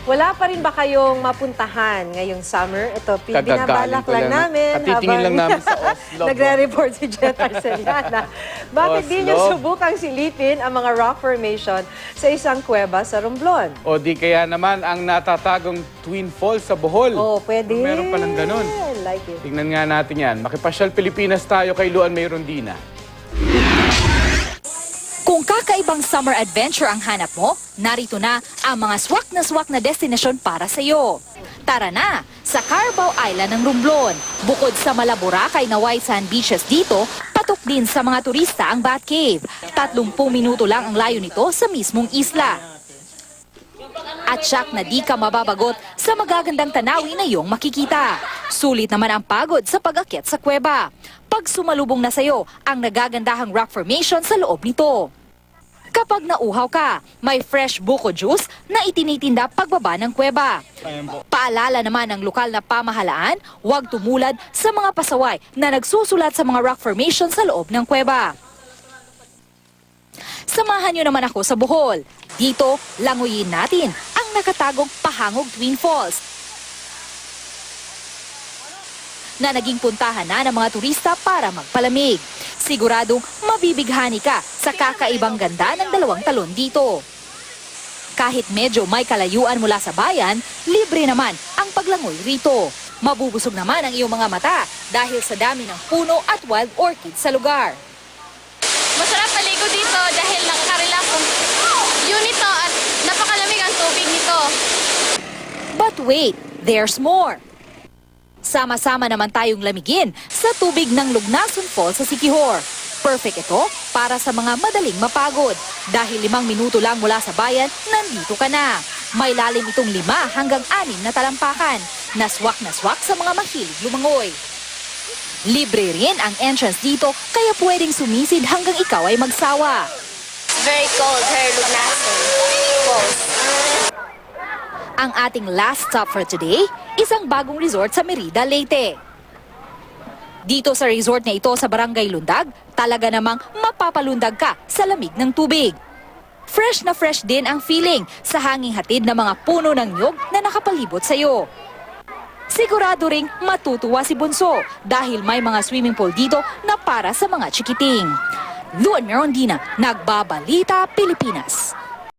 Wala pa rin ba kayong mapuntahan ngayong summer? Ito, binabalak lang namin. Katitingin lang namin sa Oslo. Nagre-report si Jet Arceliana. Bakit di niyo subukang silipin ang mga rock formation sa isang kuweba sa Romblon? O di kaya naman ang natatagong Twin Falls sa Bohol. Oh, pwede. Meron palang ganun. I like it. Tingnan nga natin yan. Makipasyal Pilipinas tayo kay Luan May Rondina. Kung kakaibang summer adventure ang hanap mo, narito na ang mga swak na destinasyon para sa iyo. Tara na sa Carabao Island ng Romblon. Bukod sa Malaboracay na white sand beaches dito, patok din sa mga turista ang Batcave. 30 minuto lang ang layo nito sa mismong isla. At siyak na di ka mababagot sa magagandang tanawin na iyong makikita. Sulit naman ang pagod sa pag-akyat sa kuweba. Pag sumalubong na sa'yo ang nagagandahang rock formation sa loob nito. Kapag nauhaw ka, may fresh buko juice na itinitinda pagbaba ng kuweba. Paalala naman ng lokal na pamahalaan, huwag tumulad sa mga pasaway na nagsusulat sa mga rock formation sa loob ng kuweba. Samahan niyo naman ako sa Bohol. Dito, languyin natin ang nakatagong Pahangog Twin Falls na naging puntahan na ng mga turista para magpalamig. Siguradong mabibighani ka sa kakaibang ganda ng dalawang talon dito. Kahit medyo may kalayuan mula sa bayan, libre naman ang paglangoy rito. Mabubusog naman ang iyong mga mata dahil sa dami ng puno at wild orchids sa lugar. Masarap maligo dito dahil nakaka-relax ang view nito at napakalamig ang tubig nito. But wait, there's more. Sama-sama naman tayong lamigin sa tubig ng Lugnason Falls sa Siquijor. Perfect ito para sa mga madaling mapagod. Dahil 5 minuto lang mula sa bayan, nandito ka na. May lalim itong 5 hanggang 6 na talampakan. Na swak sa mga mahilig lumangoy. Libre rin ang entrance dito kaya pwedeng sumisid hanggang ikaw ay magsawa. Very cold here, Lugnason Falls. Ang ating last stop for today, isang bagong resort sa Merida, Leyte. Dito sa resort na ito sa Barangay Lundag, talaga namang mapapalundag ka sa lamig ng tubig. Fresh na fresh din ang feeling sa hanging hatid ng mga puno ng niyog na nakapalibot sa iyo. Sigurado ring matutuwa si Bunso dahil may mga swimming pool dito na para sa mga chikiting. Luan May Rondina, Nagbabalita, Pilipinas.